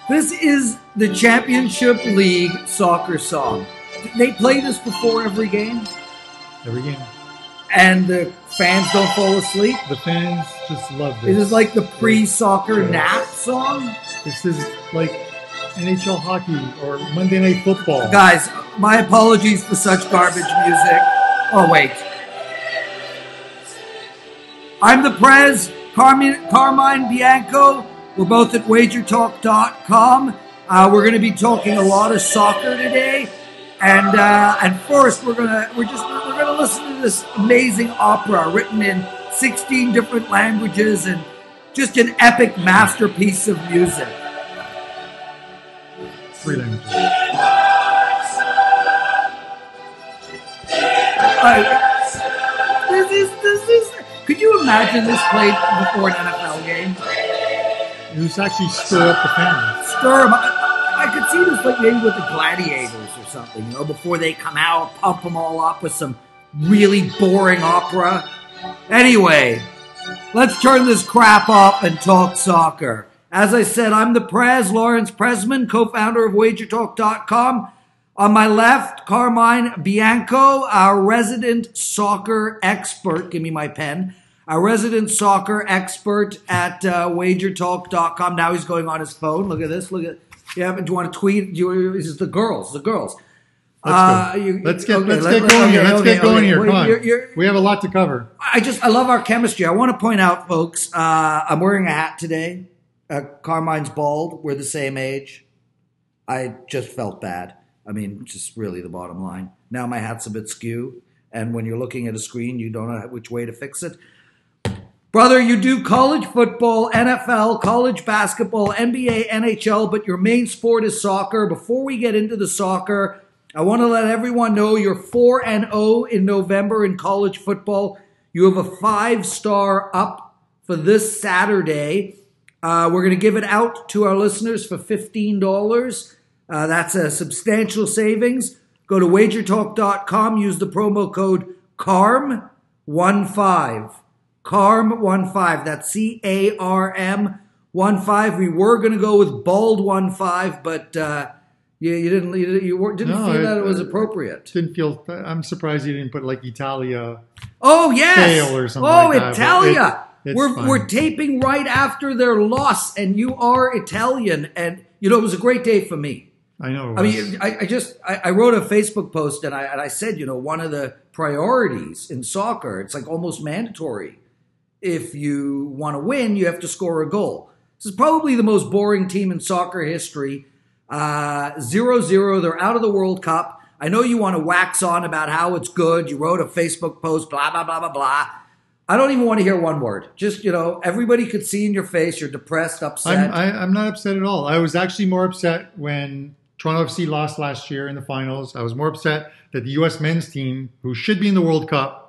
This is the Championship League soccer song. They play this before every game? Every game. And the fans don't fall asleep? The fans just love this. Is this like the pre-soccer nap song? This is like NHL hockey or Monday Night Football. Guys, my apologies for such garbage music. Oh, wait. I'm the Prez, Carmine Bianco. We're both at Wagertalk.com. We're going to be talking a lot of soccer today. And first, we're gonna listen to this amazing opera written in 16 different languages and just an epic masterpiece of music. 3 languages. This is. Could you imagine this played before an NFL game? It was actually stir up the fans. Stir them. I could see this like maybe with the Gladiators or something, you know, before they come out, pump them all up with some really boring opera. Anyway, let's turn this crap up and talk soccer. As I said, I'm the Prez, Lawrence Prezman, co-founder of Wagertalk.com. On my left, Carmine Bianco, our resident soccer expert. Give me my pen. Our resident soccer expert at Wagertalk.com. Now he's going on his phone. Look at this. Look at. Yeah, do you want to tweet? This is the girls. The girls. Let's get going here. Come on. We have a lot to cover. I love our chemistry. I want to point out, folks, I'm wearing a hat today. Carmine's bald. We're the same age. I just felt bad. I mean, just really the bottom line. Now my hat's a bit skew, and when you're looking at a screen, you don't know which way to fix it. Brother, you do college football, NFL, college basketball, NBA, NHL, but your main sport is soccer. Before we get into the soccer, I want to let everyone know you're 4-0 in November in college football. You have a 5-star up for this Saturday. We're going to give it out to our listeners for $15. That's a substantial savings. Go to wagertalk.com, use the promo code CARM15. CARM15. That's CARM15. We were going to go with Bald15, but you didn't feel that it was appropriate. Didn't feel. I'm surprised you didn't put like Italia. Oh yes. Fail or something like that. Italia. We're taping right after their loss, and you are Italian, and you know it was a great day for me. I know. I mean, I wrote a Facebook post and I said, you know, one of the priorities in soccer, it's like almost mandatory. If you want to win, you have to score a goal. This is probably the most boring team in soccer history. 0-0. They're out of the World Cup. I know you want to wax on about how it's good. You wrote a Facebook post, blah, blah, blah, blah, blah. I don't even want to hear one word. Just, you know, everybody could see in your face you're depressed, upset. I'm not upset at all. I was actually more upset when Toronto FC lost last year in the finals. I was more upset that the U.S. men's team, who should be in the World Cup,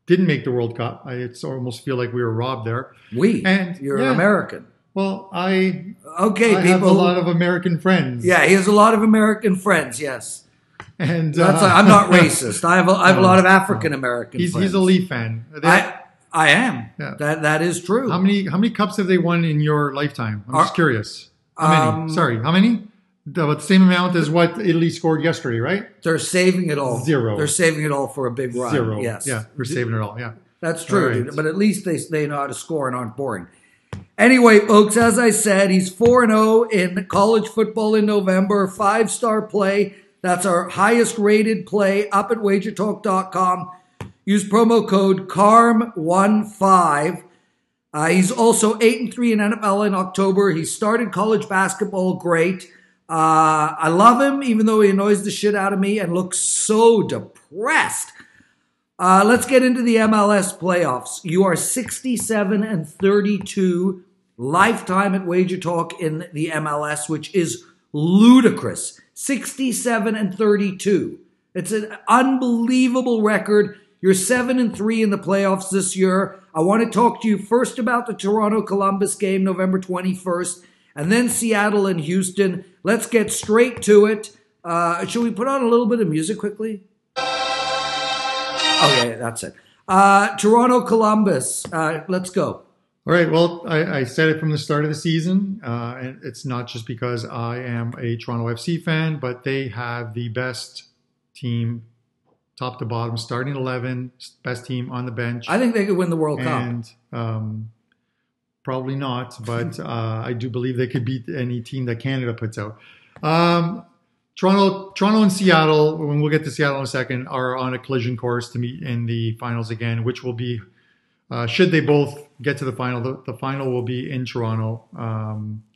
didn't make the World Cup. I almost feel like we were robbed there. You're American. Well, I people have a lot of American friends. Yeah, he has a lot of American friends. Yes, and I'm not racist. I have a lot of African American friends. He's a Leaf fan. I am. Yeah. That is true. How many cups have they won in your lifetime? I'm just curious. How many? Sorry, how many? About the same amount as what Italy scored yesterday, right? They're saving it all. 0. They're saving it all for a big run. 0. Yes. Yeah, they're saving it all. Yeah. That's true, right. But at least they know how to score and aren't boring. Anyway, folks, as I said, he's 4-0 in college football in November. 5-star play. That's our highest rated play up at wagertalk.com. Use promo code CARM15. He's also 8-3 in NFL in October. He started college basketball great. I love him, even though he annoys the shit out of me and looks so depressed. Let's get into the MLS playoffs. You are 67-32 lifetime at Wagertalk in the MLS, which is ludicrous. 67-32. It's an unbelievable record. You're 7-3 in the playoffs this year. I want to talk to you first about the Toronto-Columbus game, November 21st, and then Seattle and Houston. Let's get straight to it. Should we put on a little bit of music quickly? Okay, that's it. Toronto, Columbus. Let's go. All right. Well, I said it from the start of the season, and it's not just because I am a Toronto FC fan, but they have the best team, top to bottom, starting 11, best team on the bench. I think they could win the World Cup. And probably not, but I do believe they could beat any team that Canada puts out. Toronto and Seattle, when we'll get to Seattle in a second, are on a collision course to meet in the finals again, which will be, should they both get to the final, the final will be in Toronto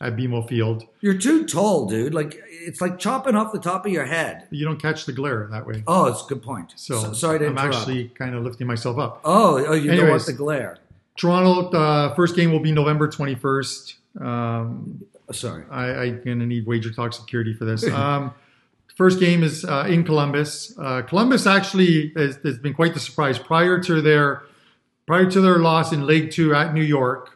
at BMO Field. You're too tall, dude. Like, it's like chopping off the top of your head. You don't catch the glare that way. Oh, it's a good point. So sorry to I'm interrupt. actually kind of lifting myself up. Oh, you don't want the glare. Toronto, first game will be November 21st. Sorry. I'm going to need Wagertalk security for this. First game is in Columbus. Columbus actually has been quite the surprise. Prior to their loss in League 2 at New York,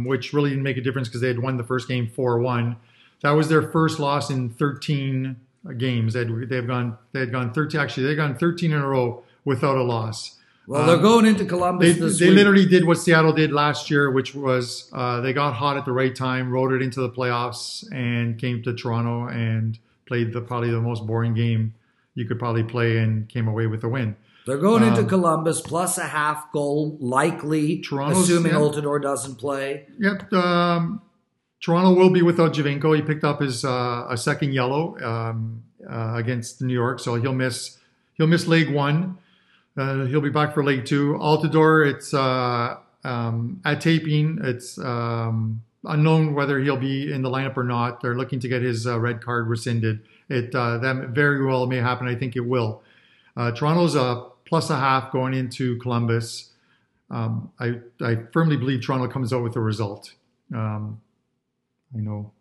which really didn't make a difference because they had won the first game 4-1. That was their first loss in 13 games. They had gone 13. Actually, they'd gone 13 in a row without a loss. Well, they're going into Columbus this They week. literally did what Seattle did last year, which was they got hot at the right time, rode it into the playoffs, and came to Toronto and played probably the most boring game you could probably play and came away with a win. They're going into Columbus plus a half goal, likely, assuming Altidore doesn't play. Yep. Toronto will be without Giovinco. He picked up his a second yellow against New York, so he'll miss League 1. He'll be back for League 2. Altidore, it's at taping. It's unknown whether he'll be in the lineup or not. They're looking to get his red card rescinded. That very well may happen. I think it will. Toronto's a plus a half going into Columbus. I firmly believe Toronto comes out with a result. I know.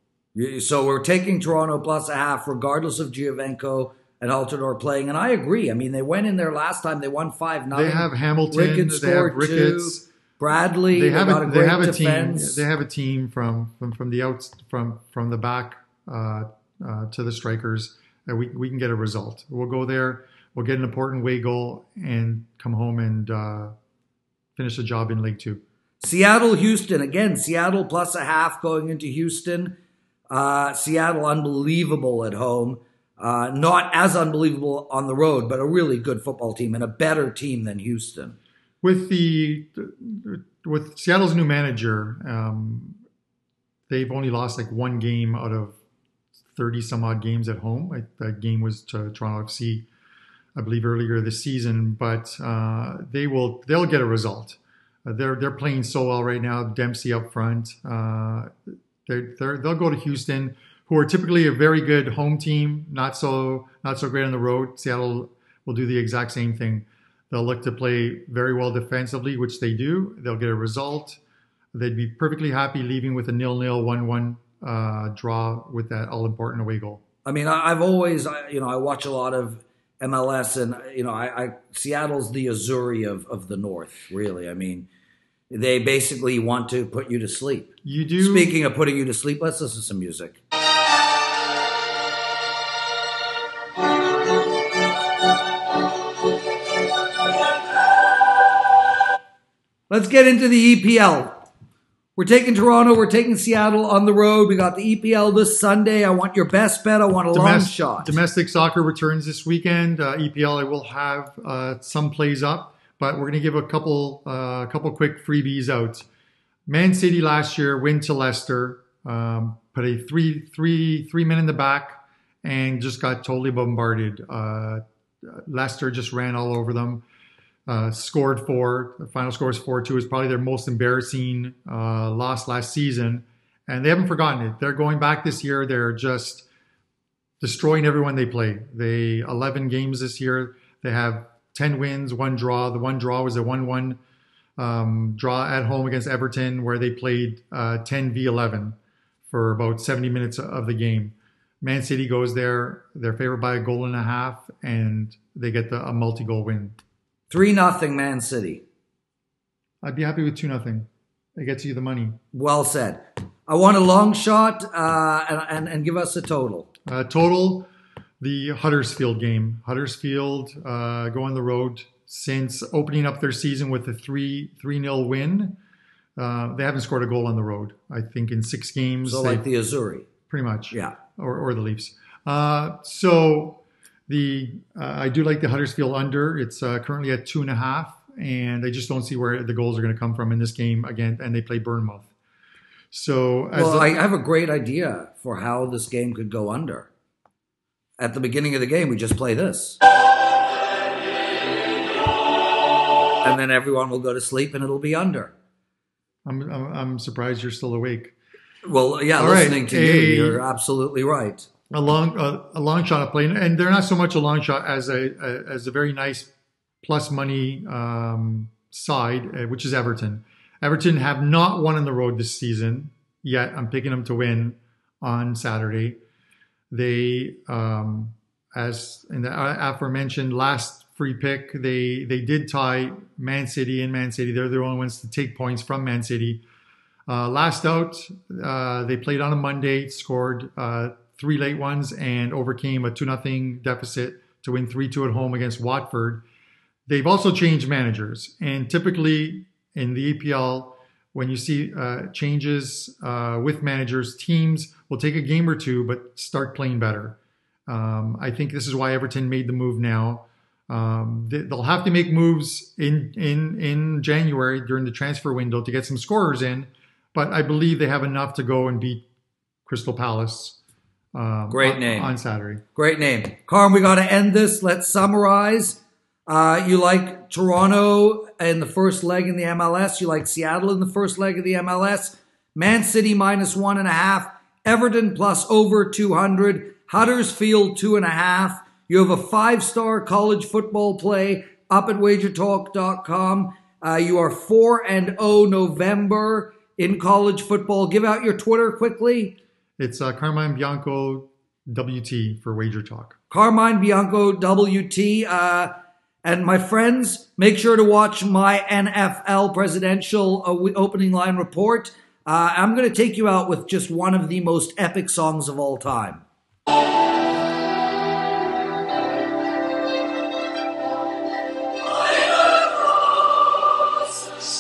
So we're taking Toronto plus a half, regardless of Giovinco and Altidore playing. And I agree. I mean, they went in there last time. They won 5-0. They have Hamilton. Ricketts scored Ricketts. 2. Bradley. They have a great defense. They have a team from the outs from the back to the strikers. We can get a result. We'll go there. We'll get an important away goal and come home and finish the job in League 2. Seattle, Houston. Again, Seattle plus a half going into Houston. Seattle unbelievable at home. Not as unbelievable on the road, but a really good football team and a better team than Houston. With Seattle's new manager, they've only lost like one game out of 30 some odd games at home. That game was to Toronto FC, I believe, earlier this season. But they'll get a result. They're playing so well right now. Dempsey up front. They'll go to Houston, who are typically a very good home team, not so great on the road. Seattle will do the exact same thing. They'll look to play very well defensively, which they do. They'll get a result. They'd be perfectly happy leaving with a 0-0, 1-1 draw with that all-important away goal. I mean, I've always, I watch a lot of MLS, and Seattle's the Azuri of the North, really. I mean, they basically want to put you to sleep. You do. Speaking of putting you to sleep, let's listen to some music. Let's get into the EPL. We're taking Toronto. We're taking Seattle on the road. We got the EPL this Sunday. I want your best bet. I want a long shot. Domestic soccer returns this weekend. EPL, I will have some plays up, but we're going to give a couple quick freebies out. Man City last year win to Leicester, put a three men in the back, and just got totally bombarded. Leicester just ran all over them. Scored 4. The final score is 4-2. It's probably their most embarrassing loss last season. And they haven't forgotten it. They're going back this year. They're just destroying everyone they play. 11 games this year. They have 10 wins, 1 draw. The 1 draw was a 1-1 draw at home against Everton, where they played 10v11 for about 70 minutes of the game. Man City goes there. They're favored by a goal and a half, and they get a multi-goal win. 3-0 Man City. I'd be happy with 2-0. It gets you the money. Well said. I want a long shot and give us a total. Total, the Huddersfield game. Huddersfield go on the road since opening up their season with a 3-0 win. They haven't scored a goal on the road, I think, in 6 games. So like the Azzurri. Pretty much. Yeah. Or the Leafs. I do like the Huddersfield under. It's currently at 2.5, and I just don't see where the goals are going to come from in this game again, and they play Bournemouth. So, I have a great idea for how this game could go under. At the beginning of the game, we just play this. And then everyone will go to sleep and it'll be under. I'm surprised you're still awake. Well, yeah, listening to you, you're absolutely right. A long shot of play, and they're not so much a long shot as a very nice plus money side, which is Everton. Everton have not won on the road this season yet. I'm picking them to win on Saturday. They, as in the aforementioned last free pick, they did tie Man City in Man City. They're the only ones to take points from Man City. Last out, they played on a Monday, scored 3 late ones, and overcame a 2-0 deficit to win 3-2 at home against Watford. They've also changed managers, and typically in the EPL, when you see changes with managers, teams will take a game or two, but start playing better. I think this is why Everton made the move now. They'll have to make moves in January during the transfer window to get some scorers in, but I believe they have enough to go and beat Crystal Palace. Great name on Saturday. Great name, Carm. We got to end this. Let's summarize. You like Toronto in the first leg in the MLS. You like Seattle in the first leg of the MLS. Man City -1.5. Everton plus over 200. Huddersfield 2.5. You have a 5-star college football play up at Wagertalk.com. You are 4-0 November in college football. Give out your Twitter quickly. It's Carmine Bianco WT for Wagertalk. Carmine Bianco WT. And my friends, make sure to watch my NFL presidential opening line report. I'm going to take you out with just one of the most epic songs of all time.